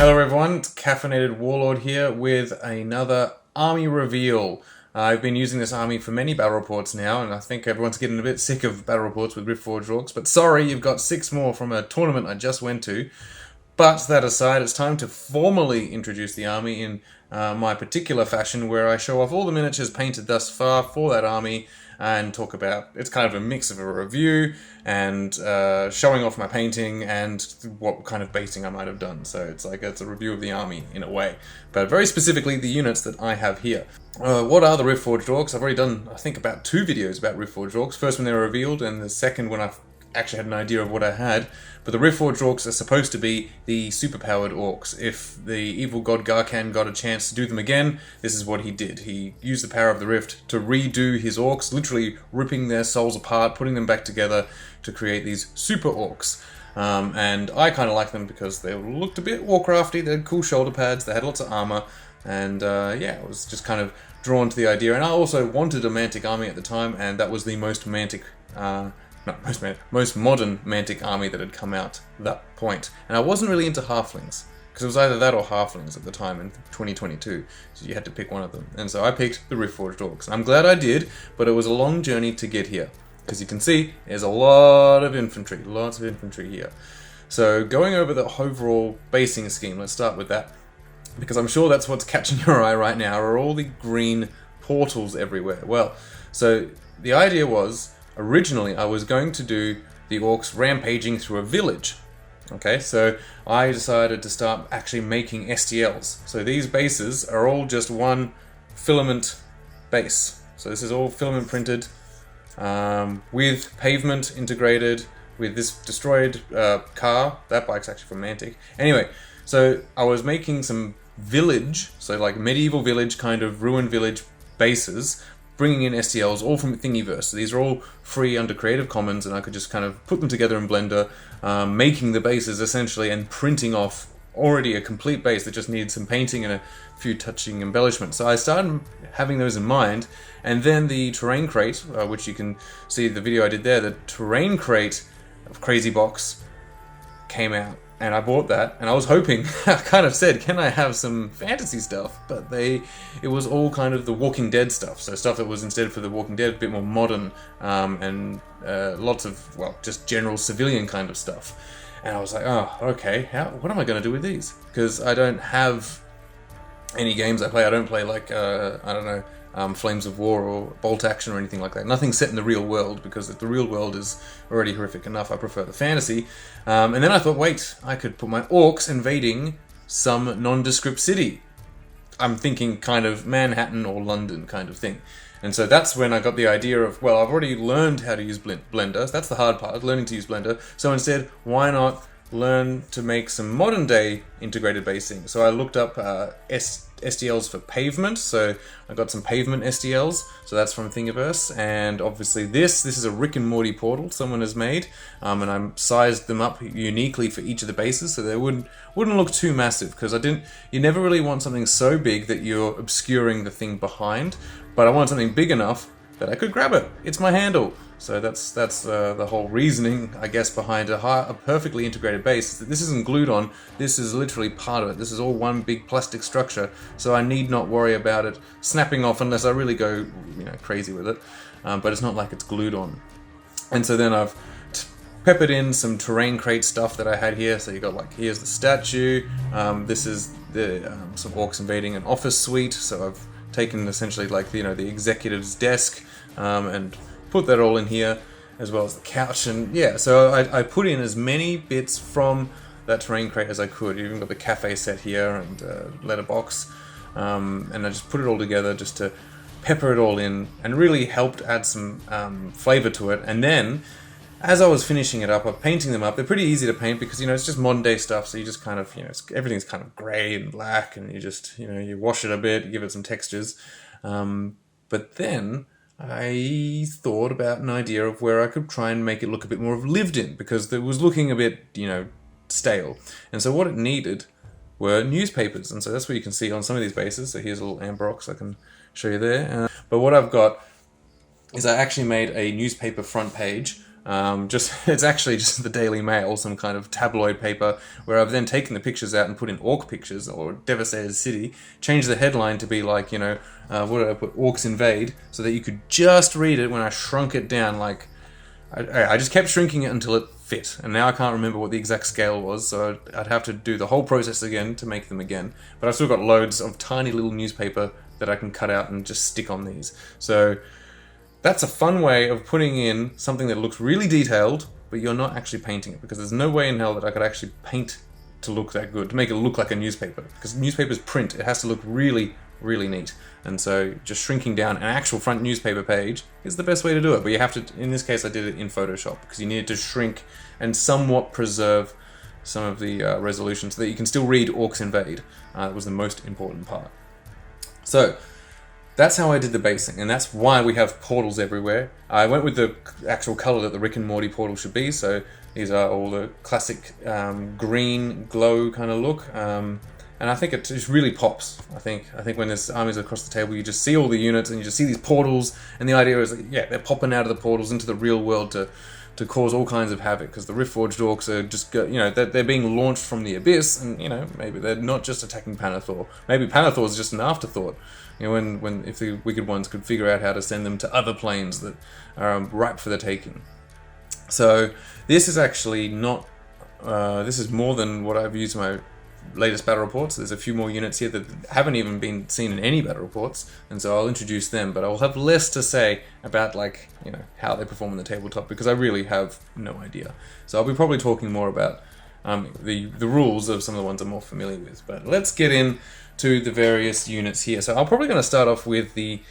Hello everyone, it's Caffeinated Warlord here with another army reveal. I've been using this army for many battle reports now, and I think everyone's getting a bit sick of battle reports with Riftforged Orcs, but sorry, you've got 6 more from a tournament I just went to. But that aside, it's time to formally introduce the army in my particular fashion, where I show off all the miniatures painted thus far for that army, and talk about, it's kind of a mix of a review and showing off my painting and what kind of basing I might have done. So it's a review of the army in a way, but very specifically the units that I have here. What are the Riftforged Orcs? I've already done, I think, about 2 videos about Riftforged Orcs. First when they were revealed, and the second when I actually had an idea of what I had. But the Riftforged Orcs are supposed to be the superpowered orcs. If the evil god Garkan got a chance to do them again, this is what he did. He used the power of the Rift to redo his orcs, literally ripping their souls apart, putting them back together to create these super orcs. And I kind of like them because they looked a bit Warcrafty, they had cool shoulder pads, they had lots of armor, and yeah, I was just kind of drawn to the idea. And I also wanted a Mantic army at the time, and that was the most Mantic most modern Mantic army that had come out at that point. And I wasn't really into halflings, because it was either that or halflings at the time in 2022, so you had to pick one of them. And so I picked the Riftforged Orcs. I'm glad I did, but it was a long journey to get here. Because you can see, there's a lot of infantry, lots of infantry here. So going over the overall basing scheme, let's start with that. Because I'm sure that's what's catching your eye right now, are all the green portals everywhere. Well, so the idea was, originally, I was going to do the orcs rampaging through a village. Okay, so I decided to start actually making STLs. So these bases are all just one filament base. So this is all filament printed with pavement integrated with this destroyed car. That bike's actually from Mantic. Anyway, so I was making some village, so like medieval village, kind of ruined village bases, bringing in STLs, all from Thingiverse. So these are all free under Creative Commons, and I could just kind of put them together in Blender, making the bases essentially, and printing off already a complete base that just needs some painting and a few touching embellishments. So I started having those in mind, and then the terrain crate, which you can see the video I did there, the terrain crate of Crazy Box came out. And I bought that, and I was hoping, I kind of said, can I have some fantasy stuff? But it was all kind of the Walking Dead stuff. So stuff that was, instead for the Walking Dead, a bit more modern, and lots of, well, just general civilian kind of stuff. And I was like, oh, okay, what am I going to do with these? Because I don't have any games I play. I don't play like, I don't know, Flames of War or Bolt Action or anything like that. Nothing set in the real world, because the real world is already horrific enough. I prefer the fantasy. And then I thought, wait, I could put my orcs invading some nondescript city. I'm thinking kind of Manhattan or London kind of thing. And so that's when I got the idea of, well, I've already learned how to use Blender. So that's the hard part, learning to use Blender. So instead, why not learn to make some modern day integrated basing? So I looked up STLs for pavement, so I got some pavement STLs, so that's from Thingiverse, and obviously this is a Rick and Morty portal someone has made, and I sized them up uniquely for each of the bases, so they wouldn't look too massive, because you never really want something so big that you're obscuring the thing behind, but I want something big enough that I could grab it. It's my handle. So that's the whole reasoning, I guess, behind a perfectly integrated base. This isn't glued on, this is literally part of it. This is all one big plastic structure, so I need not worry about it snapping off unless I really go, crazy with it. But it's not like it's glued on. And so then I've peppered in some terrain crate stuff that I had here. So you got, like, here's the statue. This is some orcs invading an office suite. So I've taken essentially, like, the executive's desk and put that all in here, as well as the couch. And yeah, so I put in as many bits from that terrain crate as I could. You even got the cafe set here and letterbox, and I just put it all together just to pepper it all in, and really helped add some flavor to it. And then, as I was finishing it up, I'm painting them up. They're pretty easy to paint because, it's just modern day stuff, so you just kind of, everything's kind of grey and black, and you just, you wash it a bit, you give it some textures. But then I thought about an idea of where I could try and make it look a bit more of lived in, because it was looking a bit, stale. And so what it needed were newspapers, and so that's what you can see on some of these bases. So here's a little Amberox I can show you there. But what I've got is I actually made a newspaper front page It's actually just the Daily Mail, some kind of tabloid paper, where I've then taken the pictures out and put in Orc pictures, or Devastated City, changed the headline to be like, what did I put? Orcs Invade, so that you could just read it when I shrunk it down, like, I just kept shrinking it until it fit, and now I can't remember what the exact scale was, so I'd have to do the whole process again to make them again. But I've still got loads of tiny little newspaper that I can cut out and just stick on these. So that's a fun way of putting in something that looks really detailed, but you're not actually painting it, because there's no way in hell that I could actually paint to look that good, to make it look like a newspaper, because newspaper's print, it has to look really, really neat. And so just shrinking down an actual front newspaper page is the best way to do it. But you have to, in this case I did it in Photoshop, because you needed to shrink and somewhat preserve some of the resolution so that you can still read Orcs Invade. That was the most important part. So that's how I did the basing, and that's why we have portals everywhere. I went with the actual color that the Rick and Morty portal should be, so these are all the classic green glow kind of look. And I think it just really pops. I think when there's armies across the table, you just see all the units and you just see these portals, and the idea is that, yeah, they're popping out of the portals into the real world to cause all kinds of havoc, because the Riftforged Orcs are just, they're being launched from the abyss, and, maybe they're not just attacking Panathor. Maybe Panathor's just an afterthought. If the Wicked Ones could figure out how to send them to other planes that are ripe for the taking. So this is actually not, this is more than what I've used in my latest battle reports. There's a few more units here that haven't even been seen in any battle reports, and so I'll introduce them, but I'll have less to say about, like, how they perform on the tabletop, because I really have no idea. So I'll be probably talking more about the rules of some of the ones I'm more familiar with. But let's get into the various units here. So I'm probably going to start off with the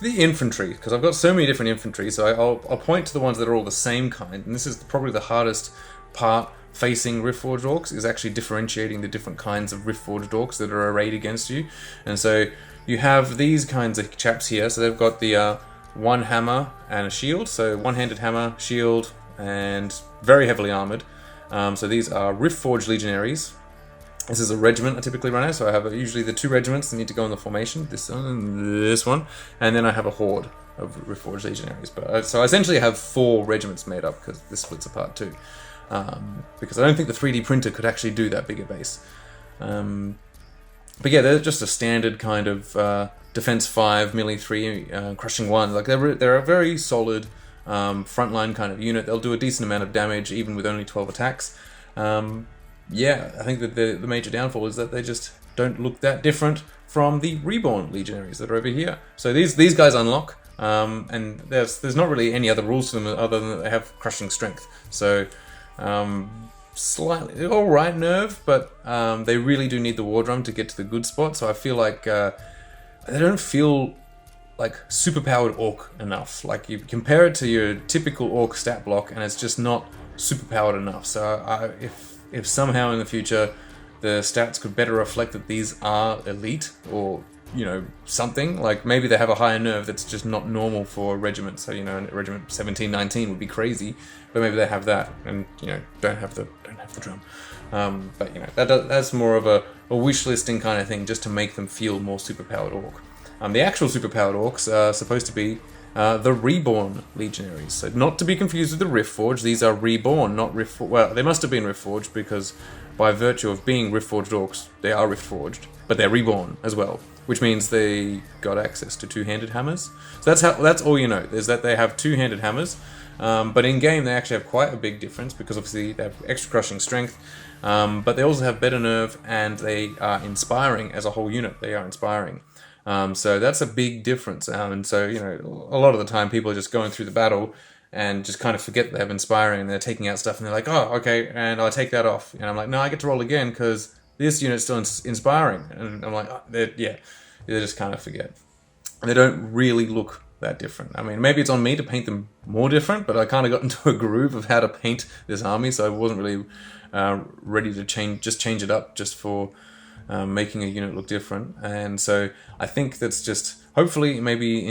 infantry, because I've got so many different infantry, so I'll point to the ones that are all the same kind, and this is probably the hardest part facing Riftforged Orcs, is actually differentiating the different kinds of Riftforged Orcs that are arrayed against you. And so you have these kinds of chaps here, so they've got the one hammer and a shield, so one-handed hammer, shield, and very heavily armored. So these are Riftforged legionaries. This is a regiment I typically run out, so I have usually the two regiments that need to go in the formation, this one and this one, and then I have a horde of Riftforged legionaries. But so I essentially have 4 regiments made up, because this splits apart too. Because I don't think the 3D printer could actually do that big a base. But yeah, they're just a standard kind of defense 5, melee 3, crushing 1. Like they're a very solid frontline kind of unit. They'll do a decent amount of damage even with only 12 attacks. Yeah, I think that the major downfall is that they just don't look that different from the reborn legionaries that are over here. So these guys unlock, and there's not really any other rules to them other than that they have crushing strength. So slightly alright nerve, but they really do need the Wardrum to get to the good spot. So I feel like they don't feel like superpowered Orc enough. Like, you compare it to your typical Orc stat block, and it's just not superpowered enough. So if somehow in the future the stats could better reflect that these are elite, or something, like maybe they have a higher nerve that's just not normal for a regiment. So regiment 1719 would be crazy, but maybe they have that, and don't have the drum. But that's more of a wish listing kind of thing, just to make them feel more superpowered Orc. The actual superpowered Orcs are supposed to be the reborn legionaries. So not to be confused with the Riftforged. These are reborn, not Riftforged. Well, they must have been Riftforged, because by virtue of being Riftforged Orcs, they are Riftforged, but they're reborn as well, which means they got access to two-handed hammers. So that's all you know, is that they have two-handed hammers. But in game they actually have quite a big difference, because obviously they have extra crushing strength, but they also have better nerve, and they are inspiring as a whole unit. They are inspiring. So that's a big difference, and so a lot of the time people are just going through the battle and just kind of forget they have inspiring, and they're taking out stuff, and they're like, oh, okay, and I'll take that off, and I'm like, no, I get to roll again because this unit's still inspiring, and I'm like, oh, they just kind of forget. They don't really look that different. I mean, maybe it's on me to paint them more different, but I kind of got into a groove of how to paint this army, so I wasn't really ready to change it up just for making a unit look different. And so I think that's just, hopefully, maybe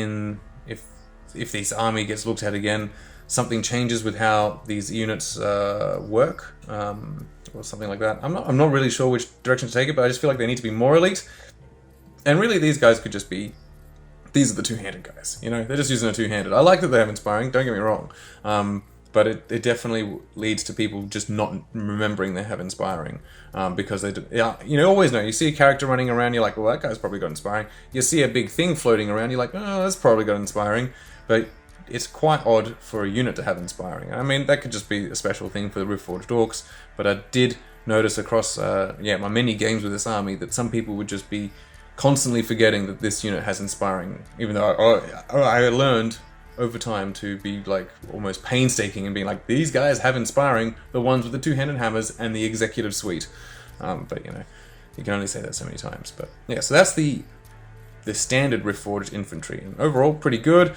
if this army gets looked at again, something changes with how these units work, or something like that. I'm not really sure which direction to take it, but I just feel like they need to be more elite. And really, these guys could just be these are the two-handed guys. You know, they're just using a two-handed. I like that they have inspiring, don't get me wrong. But it definitely leads to people just not remembering they have inspiring. Because they do, yeah, you know, always know. You see a character running around, you're like, well, that guy's probably got inspiring. You see a big thing floating around, you're like, oh, that's probably got inspiring. But it's quite odd for a unit to have inspiring. I mean, that could just be a special thing for the Riftforged Orcs, but I did notice across my many games with this army that some people would just be constantly forgetting that this unit has inspiring, even though I learned over time to be like almost painstaking and being like, these guys have inspiring, the ones with the two-handed hammers and the executive suite. But you know, you can only say that so many times. But yeah, so that's the standard Riftforged infantry, and overall pretty good.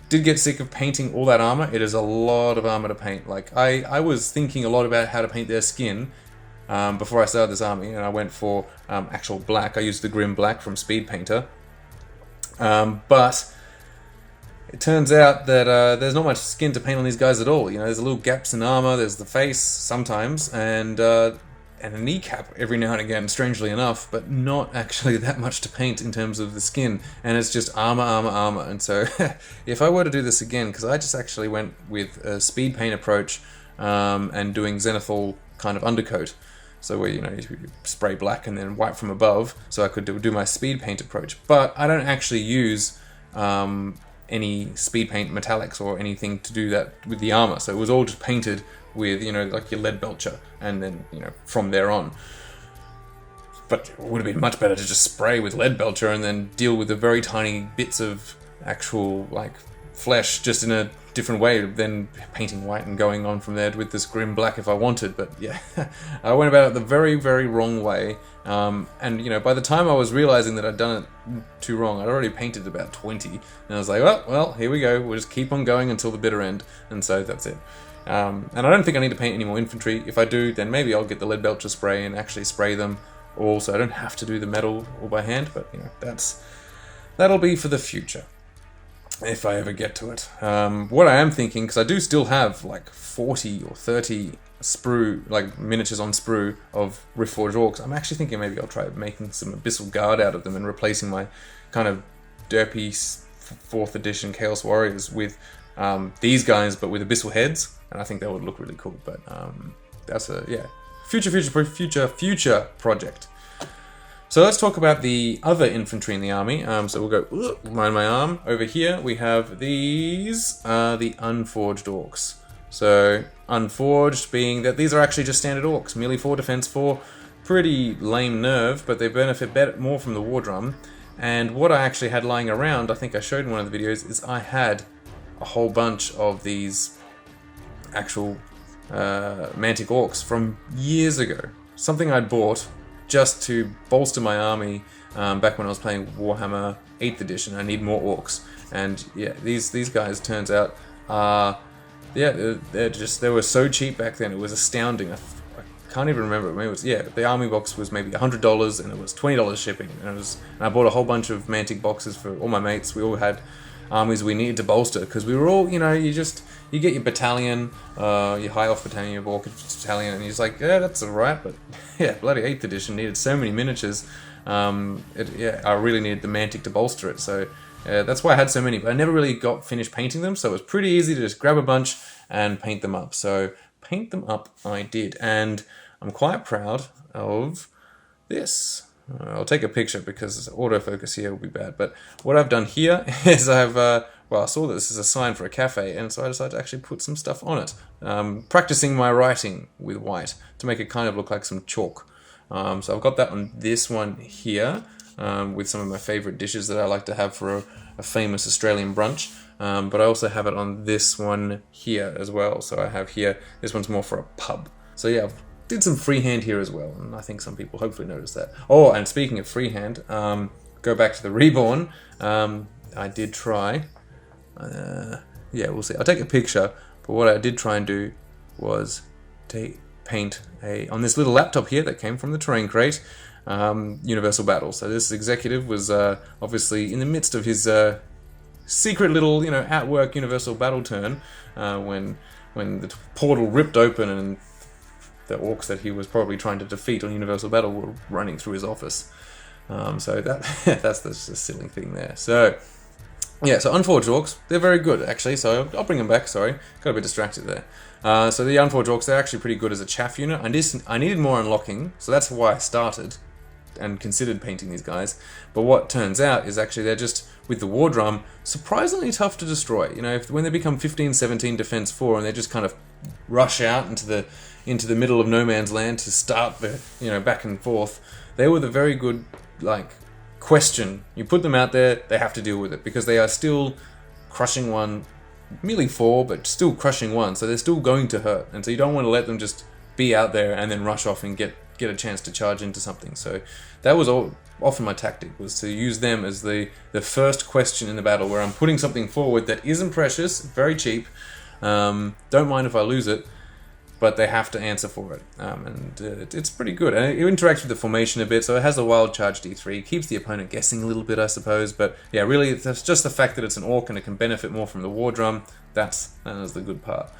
Did get sick of painting all that armor. It is a lot of armor to paint. Like I was thinking a lot about how to paint their skin before I started this army, and I went for actual black. I used the Grim Black from Speed Painter, but it turns out that there's not much skin to paint on these guys at all. You know, there's little gaps in armor. There's the face sometimes, and a kneecap every now and again, strangely enough, but not actually that much to paint in terms of the skin. And it's just armor, armor, armor. And so, if I were to do this again, because I just actually went with a speed paint approach and doing zenithal kind of undercoat. So where, you know, you spray black and then white from above, so I could do my speed paint approach. But I don't actually use any speed paint metallics or anything to do that with the armor. So it was all just painted with, you know, like your lead belcher, and then, you know, from there on. But it would have been much better to just spray with lead belcher and then deal with the very tiny bits of actual, like, flesh just in a different way than painting white and going on from there with this Grim Black if I wanted. But yeah, I went about it the very, very wrong way. And, you know, by the time I was realizing that I'd done it too wrong, I'd already painted about 20. And I was like, well, here we go. We'll just keep on going until the bitter end. And so that's it. And I don't think I need to paint any more infantry. If I do, then maybe I'll get the lead belcher spray and actually spray them all, so I don't have to do the metal all by hand. But, you know, that'll be for the future, if I ever get to it. What I am thinking, because I do still have like 40 or 30 sprue, like miniatures on sprue of Riftforged Orcs, I'm actually thinking maybe I'll try making some Abyssal Guard out of them and replacing my kind of derpy 4th edition Chaos Warriors with these guys, but with Abyssal heads, and I think that would look really cool. But that's a future project. So let's talk about the other infantry in the army. So we'll go behind my arm. Over here we have these, the Unforged Orcs. So Unforged being that these are actually just standard Orcs, merely 4 defense, 4, pretty lame nerve, but they benefit more from the Wardrum. And what I actually had lying around, I think I showed in one of the videos, is I had a whole bunch of these actual Mantic Orcs from years ago. Something I'd bought just to bolster my army back when I was playing Warhammer 8th edition. I need more Orcs, and yeah, these guys turns out they were so cheap back then. It was astounding. I can't even remember. Maybe it was, the army box was maybe $100 and it was $20 shipping. And I bought a whole bunch of Mantic boxes for all my mates. We all had armies we needed to bolster, because we were all, you know, you get your battalion, your high off battalion, your Orc battalion, and you're just like, yeah, that's alright. But yeah, bloody 8th edition needed so many miniatures. I really needed the Mantic to bolster it. So that's why I had so many, but I never really got finished painting them. So it was pretty easy to just grab a bunch and paint them up. So paint them up I did, and I'm quite proud of this. I'll take a picture because autofocus here will be bad. But what I've done here is I saw that this is a sign for a cafe, and so I decided to actually put some stuff on it. Practicing my writing with white to make it kind of look like some chalk. So I've got that on this one here with some of my favourite dishes that I like to have for a famous Australian brunch. But I also have it on this one here as well. So I have here, this one's more for a pub. So yeah, I've did some freehand here as well, and I think some people hopefully noticed that. Oh, and speaking of freehand, go back to the Reborn. I did try. We'll see. I'll take a picture, but what I did try and do was paint on this little laptop here that came from the terrain crate, Universal Battle. So this executive was obviously in the midst of his secret little, you know, at-work Universal Battle turn when the portal ripped open and the Orcs that he was probably trying to defeat on Universal Battle were running through his office. So that's just a silly thing there. So Yeah, so Unforged Orcs, they're very good, actually, so I'll bring them back, sorry. Got a bit distracted there. So the Unforged Orcs, they're actually pretty good as a chaff unit. I needed more unlocking, so that's why I started and considered painting these guys. But what turns out is actually they're just, with the Wardrum, surprisingly tough to destroy. You know, when they become 15, 17 defense 4 and they just kind of rush out into the middle of no man's land to start the, you know, back and forth, they were the very good, like, question. You put them out there, they have to deal with it because they are still crushing one, merely 4, but still crushing 1, so they're still going to hurt, and so you don't want to let them just be out there and then rush off and get a chance to charge into something. So that was often my tactic, was to use them as the first question in the battle, where I'm putting something forward that isn't precious, very cheap, don't mind if I lose it, but they have to answer for it, and it's pretty good. And it interacts with the formation a bit, so it has a wild charge D3, keeps the opponent guessing a little bit, I suppose, but yeah, really, that's just the fact that it's an Orc and it can benefit more from the Wardrum, that is the good part.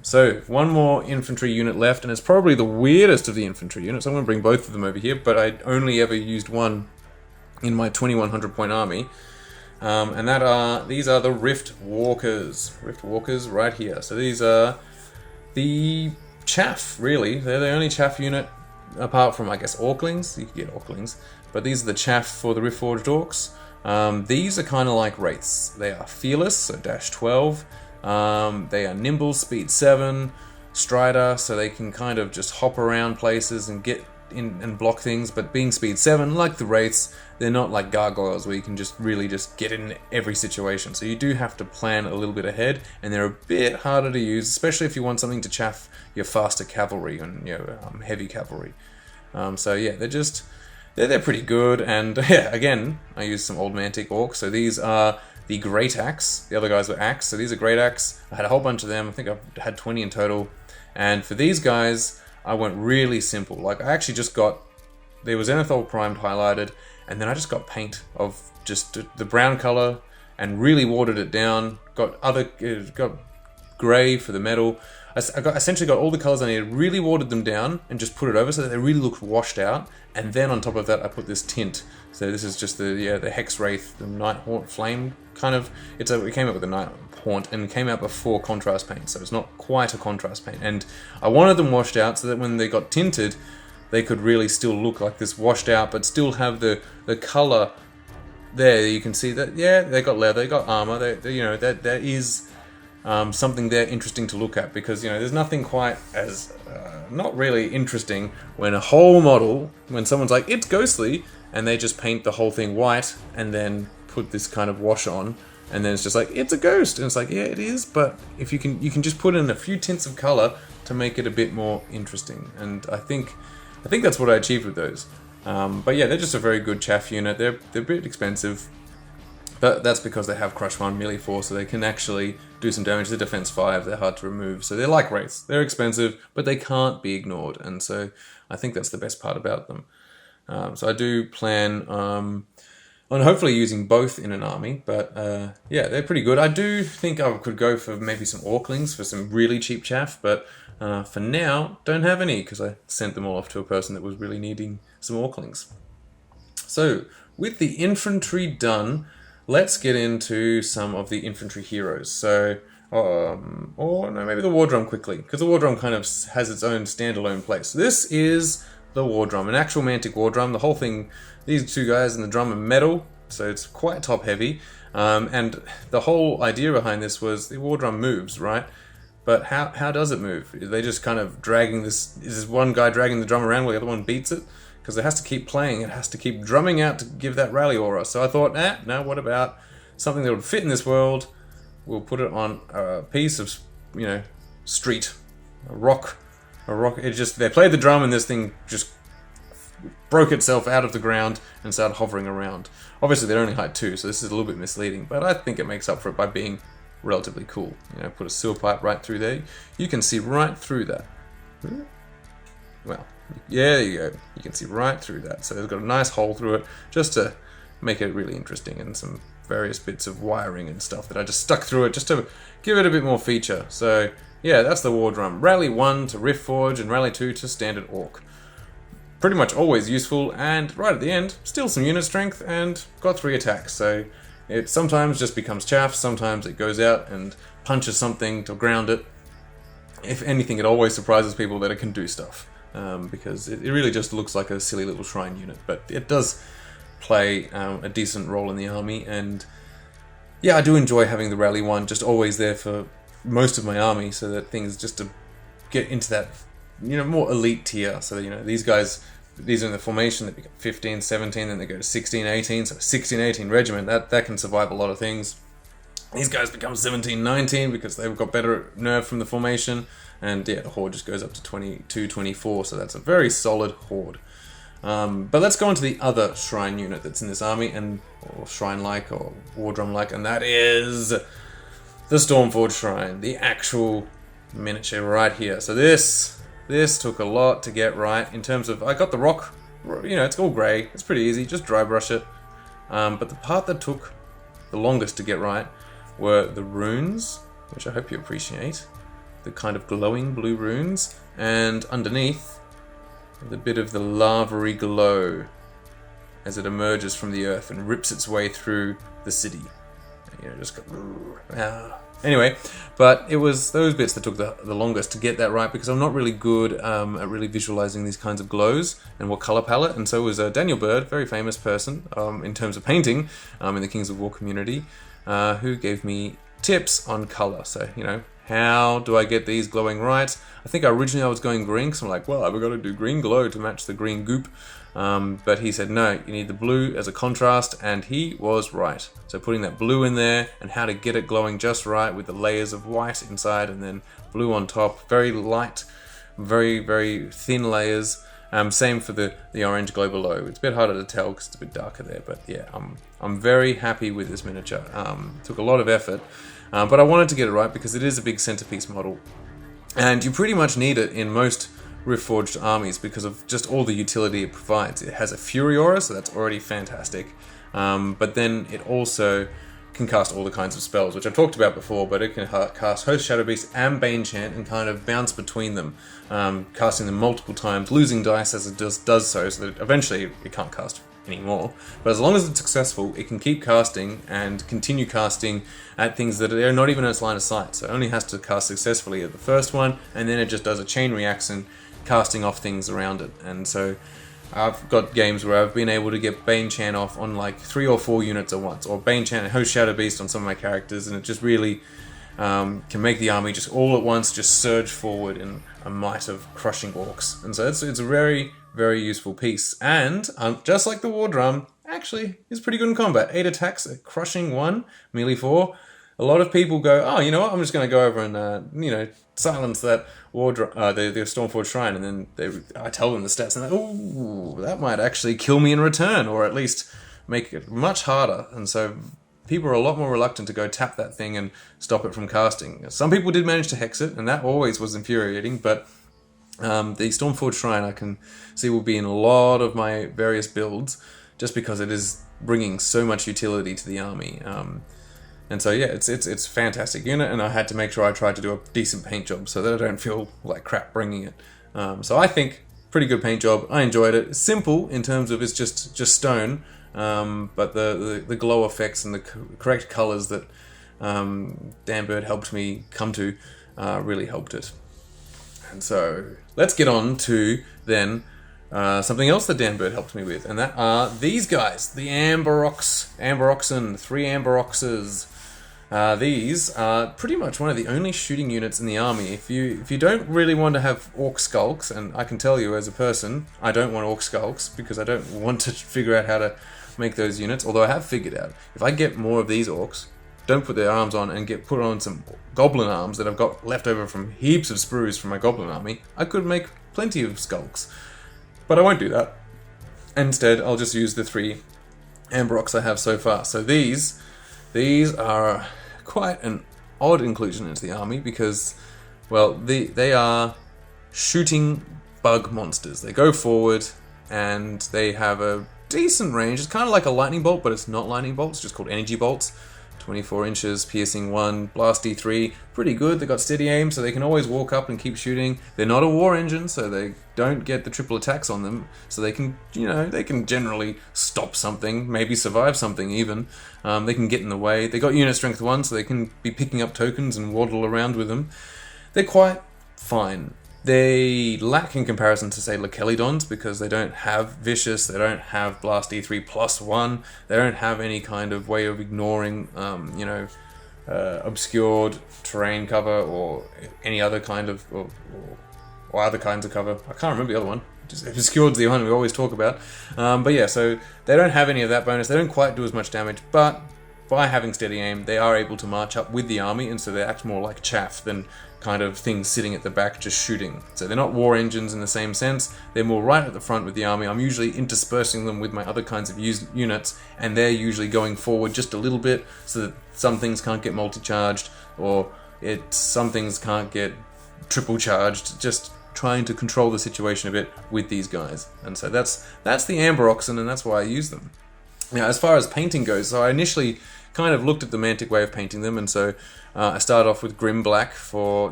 So, one more infantry unit left, and it's probably the weirdest of the infantry units. I'm going to bring both of them over here, but I only ever used one in my 2100 point army, and these are the Riftwalkers. Riftwalkers right here. So these are the chaff, really. They're the only chaff unit, apart from, I guess, Orclings. You could get Orclings, but these are the chaff for the Riftforged Orcs. These are kind of like Wraiths. They are fearless, so dash 12. They are nimble, speed 7, strider, so they can kind of just hop around places and get in and block things, but being speed 7, like the Wraiths, they're not like gargoyles where you can just really just get in every situation. So you do have to plan a little bit ahead, and they're a bit harder to use, especially if you want something to chaff your faster cavalry and your heavy cavalry. So yeah, they're pretty good, and yeah, again, I used some old Mantic Orcs, so these are the Great Axe. The other guys were Axe, so these are Great Axe. I had a whole bunch of them. I think I had 20 in total. And for these guys, I went really simple. Like, I actually just got... There was Zenithal Primed highlighted, and then I just got paint of just the brown color and really watered it down. Got grey for the metal. I essentially got all the colors I needed, really watered them down, and just put it over so that they really looked washed out. And then on top of that, I put this tint. So this is just the Hex Wraith, the Night Haunt Flame kind of. It came out with the Night Haunt and came out before contrast paint, so it's not quite a contrast paint. And I wanted them washed out so that when they got tinted, they could really still look like this washed out, but still have the color there. You can see that, yeah, they got leather, they got armor. That is something there interesting to look at, because there's nothing quite as not really interesting when a whole model, when someone's like, it's ghostly, and they just paint the whole thing white and then put this kind of wash on, and then it's just like, it's a ghost, and it's like, yeah, it is, but if you can just put in a few tints of color to make it a bit more interesting. And I think that's what I achieved with those. But yeah, they're just a very good chaff unit. They're a bit expensive, but that's because they have Crush 1, Melee 4, so they can actually do some damage. They're Defense 5, they're hard to remove, so they're like Wraiths. They're expensive, but they can't be ignored, and so I think that's the best part about them. So I do plan on hopefully using both in an army, but yeah, they're pretty good. I do think I could go for maybe some Orclings for some really cheap chaff, but for now, don't have any, because I sent them all off to a person that was really needing some Orclings. So, with the infantry done, let's get into some of the infantry heroes. So, or no, maybe the Wardrum quickly, because the Wardrum kind of has its own standalone place. So this is the Wardrum, an actual Mantic Wardrum. The whole thing, these two guys and the drum are metal, so it's quite top heavy. And the whole idea behind this was the Wardrum moves, right? But how does it move? Are they just kind of dragging this? Is this one guy dragging the drum around while the other one beats it? Because it has to keep playing, it has to keep drumming out to give that rally aura. So I thought, no, what about something that would fit in this world? We'll put it on a piece of, street, a rock. They played the drum and this thing just broke itself out of the ground and started hovering around. Obviously they're only height 2, so this is a little bit misleading, but I think it makes up for it by being relatively cool. Put a sewer pipe right through there. You can see right through that. Well, yeah, there you go. You can see right through that. So it's got a nice hole through it, just to make it really interesting, and some various bits of wiring and stuff that I just stuck through it just to give it a bit more feature. So yeah, that's the Wardrum. Rally 1 to Riftforged and Rally 2 to Standard Orc. Pretty much always useful, and right at the end, still some unit strength and got 3 attacks. So It sometimes just becomes chaff, sometimes it goes out and punches something to ground it. If anything, it always surprises people that it can do stuff, because it really just looks like a silly little shrine unit, but it does play a decent role in the army. And yeah, I do enjoy having the rally one just always there for most of my army, so that things just to get into that, you know, more elite tier. So that, you know, these guys, these are in the formation, they become 15, 17, then they go to 16, 18. So 16, 18 regiment, that can survive a lot of things. These guys become 17, 19 because they've got better nerve from the formation. And yeah, the horde just goes up to 22, 24. So that's a very solid horde. But let's go on to the other shrine unit that's in this army, or shrine-like, or Wardrum-like, and that is the Stormforged shrine, the actual miniature right here. So this took a lot to get right in terms of, I got the rock, you know, it's all grey, it's pretty easy, just dry brush it. But the part that took the longest to get right were the runes, which I hope you appreciate, the kind of glowing blue runes, and underneath, the bit of the lavary glow as it emerges from the earth and rips its way through the city. You know, just go... Anyway, but it was those bits that took the longest to get that right, because I'm not really good at really visualizing these kinds of glows and what color palette. And so it was Daniel Bird, very famous person in terms of painting in the Kings of War community, who gave me tips on color. So, you know, how do I get these glowing right? I think originally I was going green, because I'm like, well, I've got to do green glow to match the green goop. But he said, no, you need the blue as a contrast, and he was right. So putting that blue in there, and how to get it glowing just right with the layers of white inside and then blue on top. Very light, very, very thin layers. Same for the orange glow below. It's a bit harder to tell because it's a bit darker there, but yeah, I'm very happy with this miniature. Took a lot of effort, but I wanted to get it right because it is a big centerpiece model. And you pretty much need it in most Riftforged armies because of just all the utility it provides. It has a Fury aura, so that's already fantastic. But then it also can cast all the kinds of spells, which I've talked about before, but it can cast Host, Shadow Beast, and Bane Chant and kind of bounce between them, casting them multiple times, losing dice as it does so that eventually it can't cast anymore. But as long as it's successful, it can keep casting and continue casting at things that are not even in its line of sight. So it only has to cast successfully at the first one, and then it just does a chain reaction, casting off things around it. And so I've got games where I've been able to get Bane Chant off on like 3 or 4 units at once, or Bane Chant and Host Shadow Beast on some of my characters, and it just really can make the army just all at once just surge forward in a might of crushing orcs. And so it's a very, very useful piece. And just like the Wardrum, actually is pretty good in combat. 8 attacks, a crushing 1, melee 4. A lot of people go, oh, you know what, I'm just going to go over and, you know, silence that Wardrum, the Stormforged Shrine, and then I tell them the stats, and they're like, ooh, that might actually kill me in return, or at least make it much harder. And so people are a lot more reluctant to go tap that thing and stop it from casting. Some people did manage to hex it, and that always was infuriating, but the Stormforged Shrine I can see will be in a lot of my various builds, just because it is bringing so much utility to the army. And so yeah, it's a fantastic unit, and I had to make sure I tried to do a decent paint job so that I don't feel like crap bringing it. So I think pretty good paint job. I enjoyed it. Simple in terms of it's just stone, but the glow effects and the correct colors that Dan Bird helped me come to really helped it. And so let's get on to then something else that Dan Bird helped me with, and that are these guys, the Amberoxen, 3 Amberoxes. These are pretty much one of the only shooting units in the army. If you don't really want to have orc skulks, and I can tell you as a person, I don't want orc skulks because I don't want to figure out how to make those units, although I have figured out, if I get more of these orcs, don't put their arms on, and put on some goblin arms that I've got left over from heaps of sprues from my goblin army, I could make plenty of skulks. But I won't do that. Instead, I'll just use the 3 Amberox I have so far. So these are quite an odd inclusion into the army because, well, they are shooting bug monsters. They go forward and they have a decent range. It's kind of like a lightning bolt, but it's not lightning bolts. It's just called energy bolts. 24 inches, piercing 1, blasty 3, pretty good. They got steady aim, so they can always walk up and keep shooting. They're not a war engine, so they don't get the triple attacks on them, so they can, you know, they can generally stop something, maybe survive something even. They can get in the way. They got unit strength 1, so they can be picking up tokens and waddle around with them. They're quite fine. They lack in comparison to, say, Lakelidons, because they don't have Vicious, they don't have Blast E3 +1, they don't have any kind of way of ignoring, you know, obscured terrain cover or any other kind of, or other kinds of cover. I can't remember the other one. Just obscured's the one we always talk about. But yeah, so they don't have any of that bonus. They don't quite do as much damage, but by having steady aim, they are able to march up with the army, and so they act more like chaff than kind of things sitting at the back just shooting. So they're not war engines in the same sense. They're more right at the front with the army. I'm usually interspersing them with my other kinds of units, and they're usually going forward just a little bit so that some things can't get multi-charged, or some things can't get triple charged, just trying to control the situation a bit with these guys. And so that's the Amberox, and that's why I use them. Now, as far as painting goes, so I initially kind of looked at the Mantic way of painting them, and so I started off with Grim Black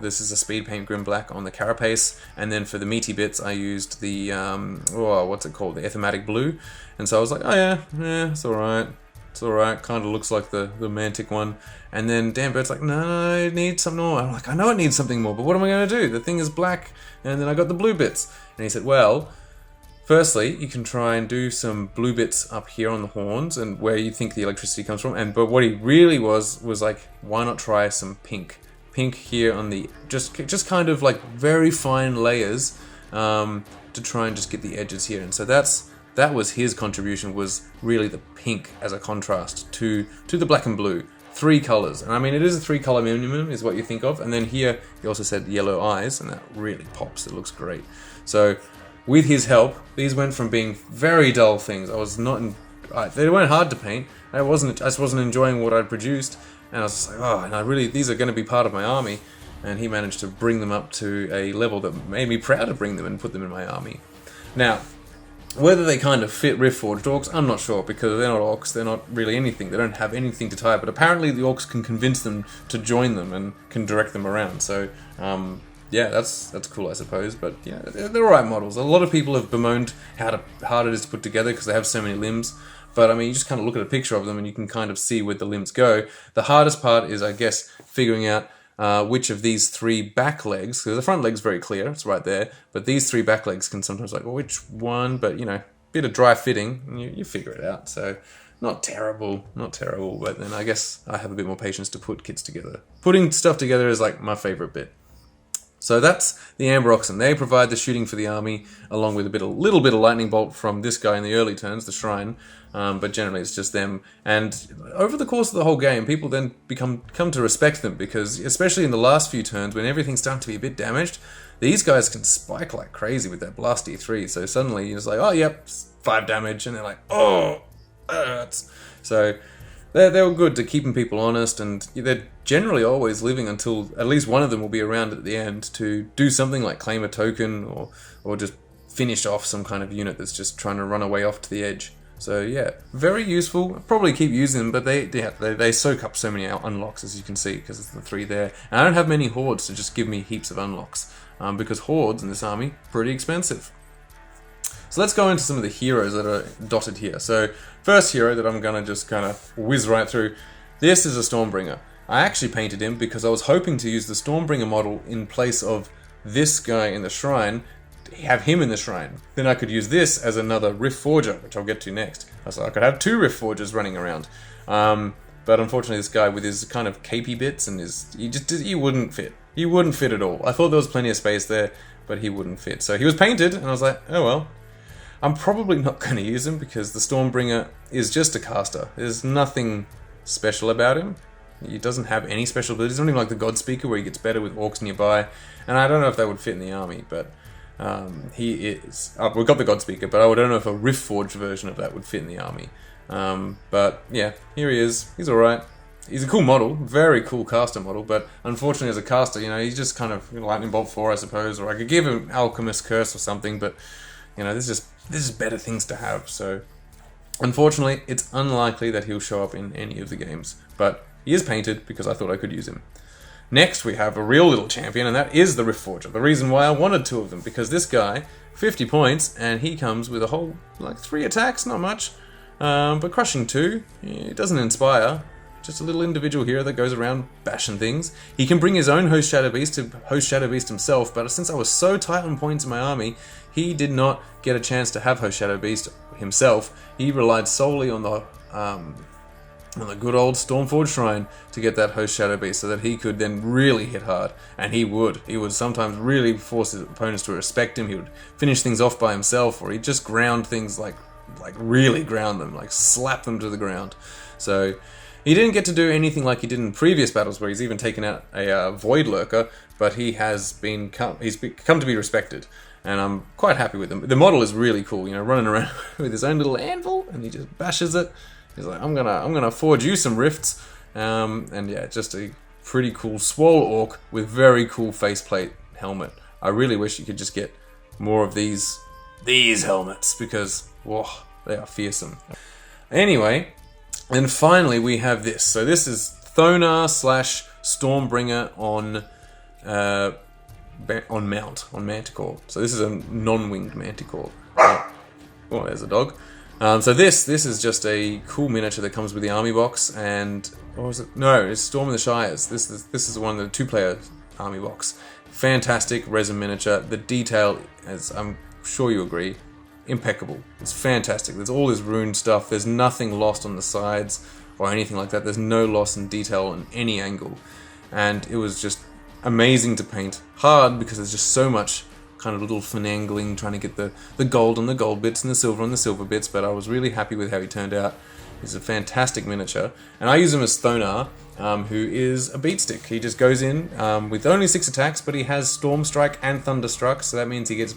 this is a speed paint Grim Black on the carapace, and then for the meaty bits I used the, what's it called, the Ethematic Blue, and so I was like, oh yeah, it's alright, kind of looks like the Mantic one, and then Dan Bert's like, no, it needs something more. I'm like, I know it needs something more, but what am I going to do? The thing is black, and then I got the blue bits, and he said, well, firstly, you can try and do some blue bits up here on the horns and where you think the electricity comes from. But what he really was like, why not try some pink? Pink here on the just kind of like very fine layers to try and just get the edges here. And so that was his contribution, was really the pink as a contrast to the black and blue. 3 colors, and I mean it is a 3-color minimum is what you think of. And then here he also said yellow eyes, and that really pops. It looks great. So with his help, these went from being very dull things. They weren't hard to paint. I just wasn't enjoying what I'd produced, and I was just like, oh, and these are going to be part of my army. And he managed to bring them up to a level that made me proud to bring them and put them in my army. Now, whether they kind of fit Riftforged Orcs, I'm not sure, because they're not Orcs, they're not really anything. They don't have anything to tie, but apparently the Orcs can convince them to join them and can direct them around. So, yeah, that's cool, I suppose. But yeah, they're alright models. A lot of people have bemoaned how hard it is to put together because they have so many limbs. But I mean, you just kind of look at a picture of them and you can kind of see where the limbs go. The hardest part is, I guess, figuring out which of these 3 back legs, because the front leg's very clear, it's right there, but these 3 back legs can sometimes like, well, which one? But, you know, bit of dry fitting, and you figure it out. So, not terrible, but then I guess I have a bit more patience to put kits together. Putting stuff together is like my favorite bit. So that's the Amberox, and they provide the shooting for the army, along with a little bit of lightning bolt from this guy in the early turns, the Shrine. But generally it's just them. And over the course of the whole game, people then come to respect them, because especially in the last few turns, when everything's starting to be a bit damaged, these guys can spike like crazy with that Blast E3. So suddenly you're just like, oh yep, 5 damage, and they're like, oh, that hurts. So they were good to keeping people honest, and they're generally always living until at least one of them will be around at the end to do something like claim a token or just finish off some kind of unit that's just trying to run away off to the edge. So yeah, very useful. I'll probably keep using them, but they soak up so many unlocks, as you can see, because it's the 3 there. And I don't have many hordes to just give me heaps of unlocks, because hordes in this army pretty expensive. So let's go into some of the heroes that are dotted here. So first hero that I'm going to just kind of whiz right through, this is a Stormbringer. I actually painted him because I was hoping to use the Stormbringer model in place of this guy in the Shrine, have him in the Shrine. Then I could use this as another Riftforger, which I'll get to next. So I could have 2 Riftforgers running around. But unfortunately this guy with his kind of capey bits and he wouldn't fit. He wouldn't fit at all. I thought there was plenty of space there, but he wouldn't fit. So he was painted, and I was like, oh well. I'm probably not going to use him because the Stormbringer is just a caster. There's nothing special about him. He doesn't have any special abilities. It's not even like the God Speaker where he gets better with Orcs nearby. And I don't know if that would fit in the army, but he is. We've got the God Speaker, but I don't know if a Riftforged version of that would fit in the army. But yeah, here he is. He's alright. He's a cool model, very cool caster model, but unfortunately as a caster, he's just kind of Lightning Bolt 4, I suppose, or I could give him Alchemist Curse or something, but this is better things to have. So unfortunately, it's unlikely that he'll show up in any of the games, but he is painted because I thought I could use him. Next, we have a real little champion, and that is the Riftforged. The reason why I wanted 2 of them, because this guy, 50 points, and he comes with a whole, like, 3 attacks, not much, but crushing 2, it doesn't inspire. Just a little individual hero that goes around bashing things. He can bring his own Host Shadow Beast to Host Shadow Beast himself, but since I was so tight on points in my army, he did not get a chance to have Host Shadow Beast himself. He relied solely on the good old Stormforged Shrine to get that Host Shadow Beast so that he could then really hit hard. And he would. He would sometimes really force his opponents to respect him. He would finish things off by himself, or he'd just ground things like really ground them, like slap them to the ground. So he didn't get to do anything like he did in previous battles, where he's even taken out a Voidlurker, but he's come to be respected. And I'm quite happy with him. The model is really cool, you know, running around with his own little anvil, and he just bashes it. He's like, I'm gonna forge you some rifts, and yeah, just a pretty cool swole orc with very cool faceplate helmet. I really wish you could just get more of these helmets, because whoa, they are fearsome. Anyway, and finally we have this. So this is Thonar / Stormbringer on Manticore. So this is a non-winged Manticore. Oh, there's a dog. So this is just a cool miniature that comes with the army box, and what was it? No, it's Storm of the Shires. This is one of the 2-player army box. Fantastic resin miniature. The detail, as I'm sure you agree, impeccable. It's fantastic. There's all this rune stuff. There's nothing lost on the sides or anything like that. There's no loss in detail on any angle, and it was just amazing to paint. Hard because there's just so much kind of little finagling, trying to get the gold on the gold bits and the silver on the silver bits, but I was really happy with how he turned out. He's a fantastic miniature, and I use him as Thonar, who is a beatstick. He just goes in with only 6 attacks, but he has Storm Strike and Thunderstruck, so that means he gets,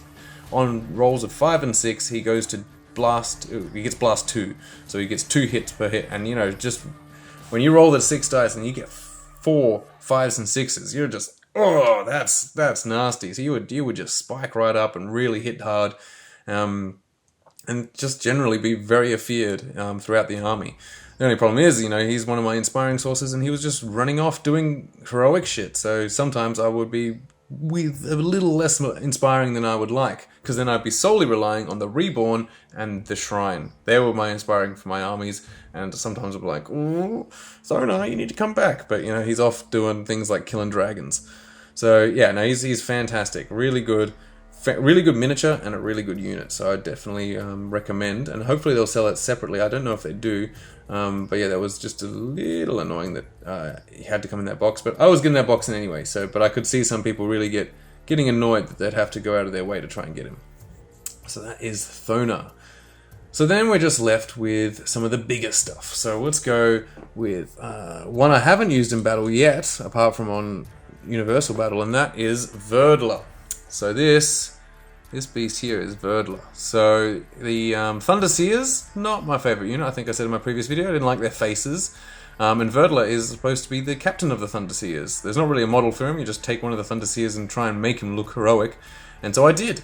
on rolls of 5 and 6, he goes to blast. He gets blast 2, so he gets 2 hits per hit, and you know, just when you roll the 6 dice and you get 4 5s and 6s, you're just, oh, that's nasty. So you would just spike right up and really hit hard, and just generally be very afeared throughout the army. The only problem is, you know, he's one of my inspiring sources, and he was just running off doing heroic shit. So sometimes I would be with a little less inspiring than I would like, because then I'd be solely relying on the Reborn and the Shrine. They were my inspiring for my armies, and sometimes I'd be like, oh, Thonar, you need to come back. But, you know, he's off doing things like killing dragons. So, yeah, no, he's fantastic. Really good miniature and a really good unit. So I definitely recommend, and hopefully they'll sell it separately. I don't know if they do. But yeah, that was just a little annoying that he had to come in that box. But I was getting that box in anyway. But I could see some people really getting annoyed that they'd have to go out of their way to try and get him. So that is Thonar. So then we're just left with some of the bigger stuff. So let's go with one I haven't used in battle yet, apart from on Universal Battle, and that is Vohdler. So this beast here is Vohdler. So the Thunderseers, not my favourite unit. I think I said in my previous video, I didn't like their faces. And Vohdler is supposed to be the captain of the Thunderseers. There's not really a model for him. You just take one of the Thunderseers and try and make him look heroic. And so I did.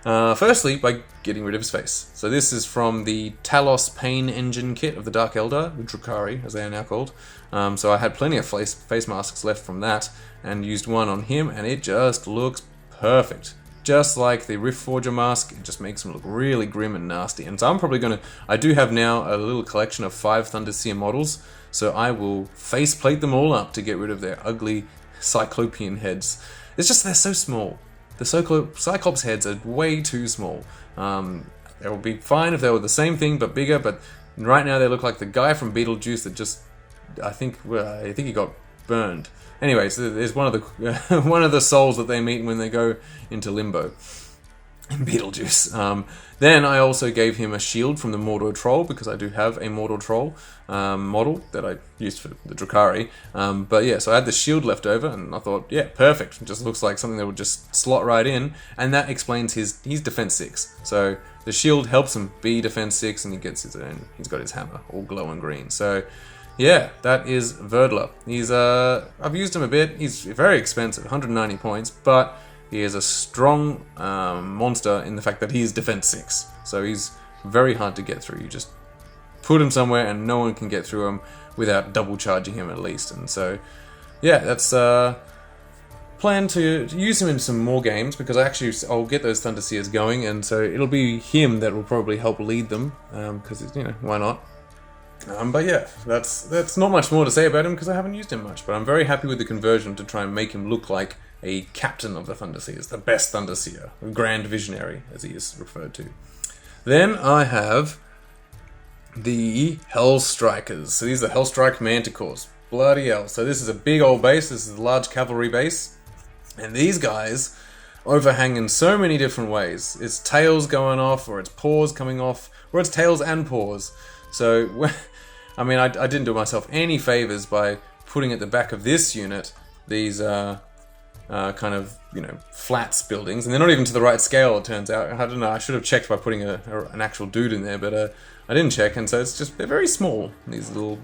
Firstly, by getting rid of his face. So this is from the Talos Pain Engine kit of the Dark Eldar, the Drukhari, as they are now called. So I had plenty of face masks left from that, and used one on him, and it just looks perfect. Just like the Riftforger mask, it just makes him look really grim and nasty. And so I'm probably going to... I do have now a little collection of 5 Thunderseer models, so I will faceplate them all up to get rid of their ugly Cyclopean heads. It's just they're so small. The Cyclops heads are way too small. It would be fine if they were the same thing but bigger, but right now they look like the guy from Beetlejuice that just... I think he got burned. Anyways, there's one of the one of the souls that they meet when they go into limbo in Beetlejuice. Then I also gave him a shield from the Mordor Troll, because I do have a Mordor Troll model that I used for the Drukhari. But yeah, so I had the shield left over, and I thought, yeah, perfect. It just looks like something that would just slot right in, and that explains he's defense 6. So the shield helps him be defense 6, and he gets his own. He's got his hammer, all glowing green. So yeah, that is Vohdler. He's I've used him a bit. He's very expensive, 190 points, but he is a strong monster in the fact that he is defense 6. So he's very hard to get through. You just put him somewhere and no one can get through him. without double charging him at least. And so, yeah, that's plan to use him in some more games, because I'll get those Thunderseers going, and so it'll be him that will probably help lead them, because why not? But yeah, that's not much more to say about him because I haven't used him much. But I'm very happy with the conversion to try and make him look like a captain of the Thunderseers, the best Thunderseer, a Grand Visionary as he is referred to. Then I have the Hellstrikers. So these are Hellstrike Manticores. Bloody hell. So this is a big old base. This is a large cavalry base. And these guys overhang in so many different ways. It's tails going off, or it's paws coming off, or it's tails and paws. So, I mean, I didn't do myself any favors by putting at the back of this unit these kind of, flats buildings. And they're not even to the right scale, it turns out. I don't know, I should have checked by putting an actual dude in there, but I didn't check. And so they're very small, these little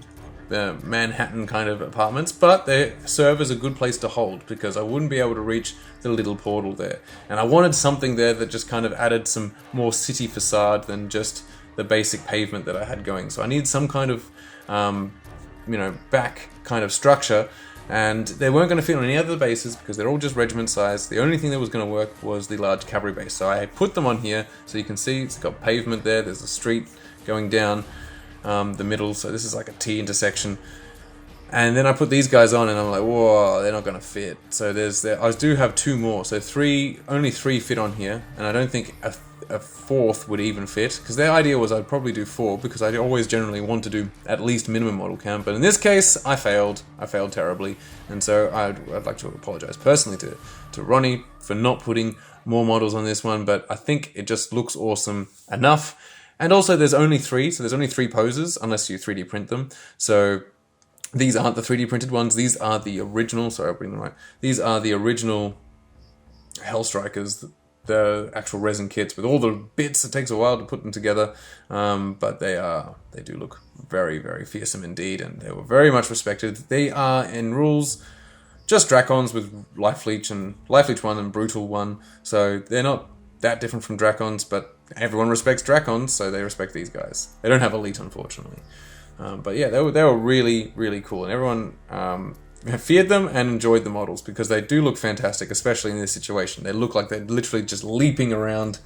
Manhattan kind of apartments. But they serve as a good place to hold, because I wouldn't be able to reach the little portal there. And I wanted something there that just kind of added some more city facade than just the basic pavement that I had going. So I need some kind of, back kind of structure, and they weren't going to fit on any other bases because they're all just regiment size. The only thing that was going to work was the large cavalry base. So I put them on here, so you can see it's got pavement there. There's a street going down the middle, so this is like a T intersection. And then I put these guys on, and I'm like, whoa, they're not going to fit. So I do have two more, so only three fit on here, and I don't think a fourth would even fit, because their idea was I'd probably do 4, because I always generally want to do at least minimum model count, but in this case I failed terribly, and so I'd like to apologize personally to Ronnie for not putting more models on this one, but I think it just looks awesome enough. And also there's only 3, so there's only 3 poses unless you 3D print them. So these aren't the 3D printed ones, these are the original, sorry I'll bring them right, these are the original Hellstrikers, the actual resin kits with all the bits. It takes a while to put them together, but they do look very, very fearsome indeed, and they were very much respected. They are in rules just Dracons with Life Leech 1 and Brutal 1, so they're not that different from Dracons, but everyone respects Dracons, so they respect these guys. They don't have Elite, unfortunately. But yeah, they were really, really cool, and everyone feared them and enjoyed the models, because they do look fantastic, especially in this situation. They look like they're literally just leaping around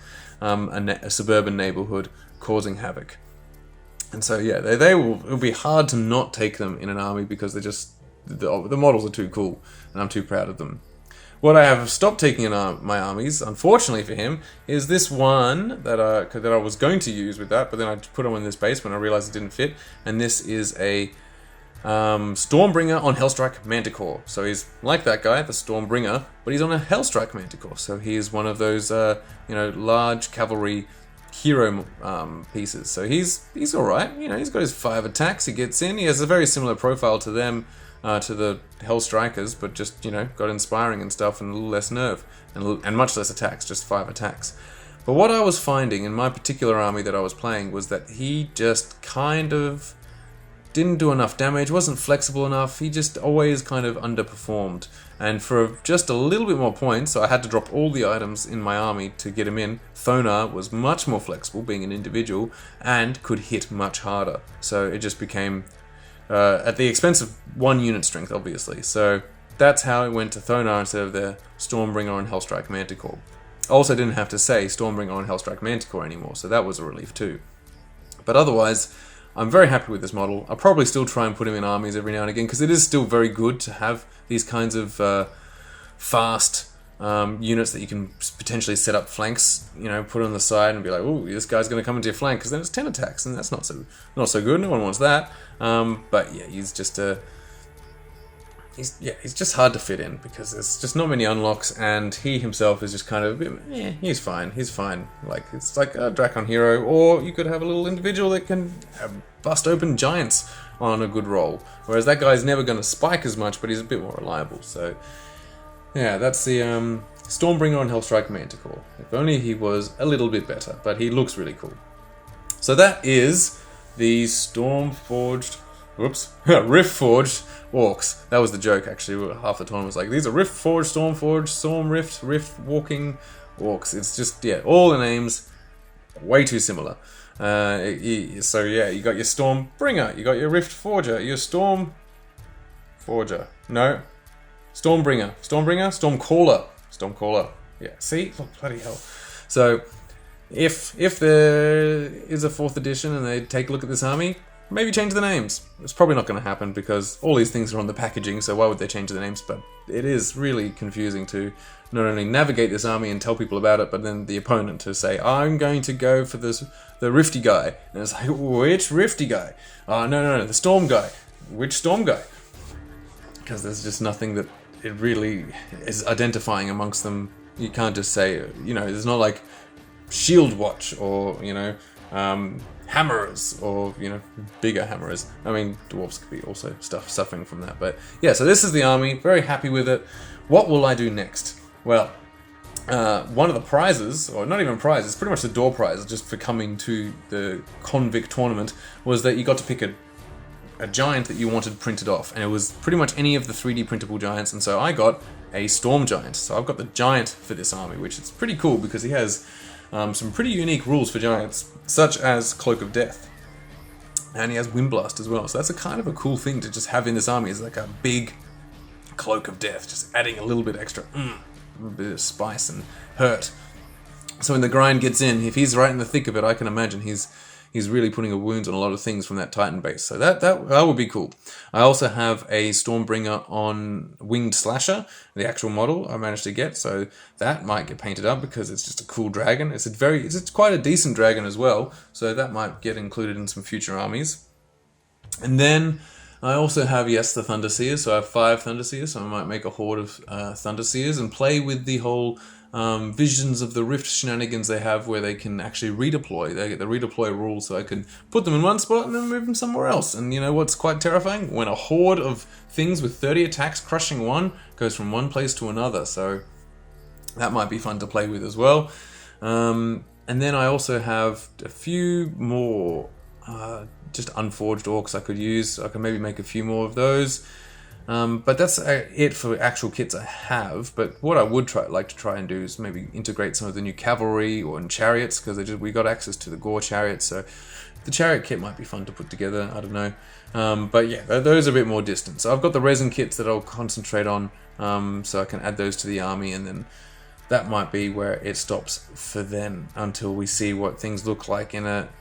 a suburban neighborhood, causing havoc. And so yeah, it'll be hard to not take them in an army, because they're just the models are too cool, and I'm too proud of them. What I have stopped taking in my armies, unfortunately for him, is this one that I was going to use with that, but then I put him in this base when I realized it didn't fit, and this is a Stormbringer on Hellstrike Manticore. So he's like that guy, the Stormbringer, but he's on a Hellstrike Manticore. So he is one of those, large cavalry hero pieces. So he's all right. He's got his 5 attacks. He gets in. He has a very similar profile to them, to the Hellstrikers, but just got inspiring and stuff, and a little less nerve and much less attacks. Just 5 attacks. But what I was finding in my particular army that I was playing was that he just kind of didn't do enough damage, wasn't flexible enough, he just always kind of underperformed. And for just a little bit more points, so I had to drop all the items in my army to get him in, Thonar was much more flexible, being an individual, and could hit much harder. So it just became, at the expense of 1 unit strength, obviously. So that's how it went to Thonar instead of the Stormbringer on Hellstrike Manticore. Also didn't have to say Stormbringer on Hellstrike Manticore anymore, so that was a relief too. But otherwise, I'm very happy with this model. I'll probably still try and put him in armies every now and again, because it is still very good to have these kinds of fast units that you can potentially set up flanks, put on the side and be like, oh, this guy's going to come into your flank, because then it's 10 attacks, and that's not so good. No one wants that. But yeah, he's just he's just hard to fit in, because there's just not many unlocks, and he himself is just kind of a bit, he's fine. Like, it's like a Dracon hero, or you could have a little individual that can bust open giants on a good roll, whereas that guy's never going to spike as much, but he's a bit more reliable. So yeah, that's the Stormbringer on Hellstrike Manticore. If only he was a little bit better, but he looks really cool. So that is the Stormforged, Riftforged Orcs. That was the joke, actually. Half the time was like, these are Riftforged, Stormforged, Riftwalking Orcs. It's just, all the names way too similar. So yeah, you got your Stormbringer, you got your Riftforger, your Stormforger. No, Stormcaller. Yeah, see, look, bloody hell. So if there is a 4th edition and they take a look at this army, maybe change the names. It's probably not going to happen because all these things are on the packaging, so why would they change the names? But it is really confusing to not only navigate this army and tell people about it, but then the opponent to say, I'm going to go for the Rifty guy. And it's like, which Rifty guy? Oh, no, the Storm guy. Which Storm guy? Because there's just nothing that it really is identifying amongst them. You can't just say, there's not like Shield Watch or, hammerers or, bigger hammerers. I mean, dwarves could be also suffering from that. But yeah, so this is the army. Very happy with it. What will I do next? Well, one of the prizes, or not even prizes, pretty much the door prize just for coming to the Convict tournament, was that you got to pick a giant that you wanted printed off. And it was pretty much any of the 3D printable giants. And so I got a Storm Giant. So I've got the giant for this army, which is pretty cool because he has some pretty unique rules for giants, such as Cloak of Death. And he has Windblast as well. So that's a kind of a cool thing to just have in this army. It's like a big Cloak of Death, just adding a little bit extra, a bit of spice and hurt. So when the grind gets in, if he's right in the thick of it, I can imagine he's really putting a wound on a lot of things from that Titan base. So that would be cool. I also have a Stormbringer on Winged Slasher, the actual model I managed to get. So that might get painted up because it's just a cool dragon. It's quite a decent dragon as well. So that might get included in some future armies. And then I also have, the Thunderseers. So I have 5 Thunderseers. So I might make a horde of Thunderseers and play with the whole Visions of the Rift shenanigans they have where they can actually redeploy. They get the redeploy rule, so I can put them in one spot and then move them somewhere else. And you know what's quite terrifying? When a horde of things with 30 attacks crushing one goes from one place to another. So that might be fun to play with as well. And then I also have a few more just Unforged Orcs I could use. I can maybe make a few more of those. But that's it for actual kits I have. But what I would like to try and do is maybe integrate some of the new cavalry or in chariots, because we got access to the Gore chariots, so the chariot kit might be fun to put together. I don't know. But yeah, those are a bit more distant. So I've got the resin kits that I'll concentrate on, so I can add those to the army, and then that might be where it stops for then, until we see what things look like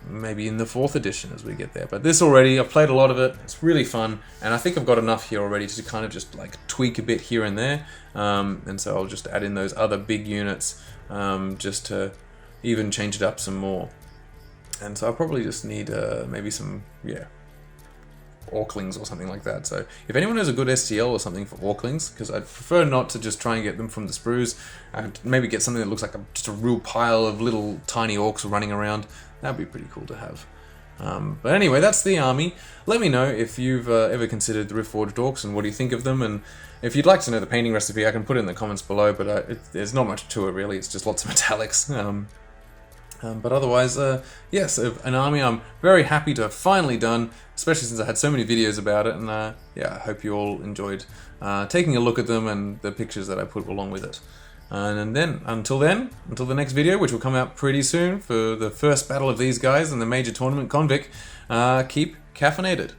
maybe in the 4th edition as we get there. But this already, I've played a lot of it, it's really fun, and I think I've got enough here already to kind of just like tweak a bit here and there, and so I'll just add in those other big units just to even change it up some more. And so I probably just need maybe some, Orclings or something like that. So if anyone has a good STL or something for Orclings, because I'd prefer not to just try and get them from the sprues, and maybe get something that looks like just a real pile of little tiny orcs running around. That'd be pretty cool to have. But anyway, that's the army. Let me know if you've ever considered the Riftforged Orcs and what do you think of them, and if you'd like to know the painting recipe, I can put it in the comments below, but there's not much to it really, it's just lots of metallics. But otherwise, yes, an army I'm very happy to have finally done, especially since I had so many videos about it, and I hope you all enjoyed taking a look at them and the pictures that I put along with it. And then, until the next video, which will come out pretty soon for the first battle of these guys in the major tournament Convict, keep caffeinated.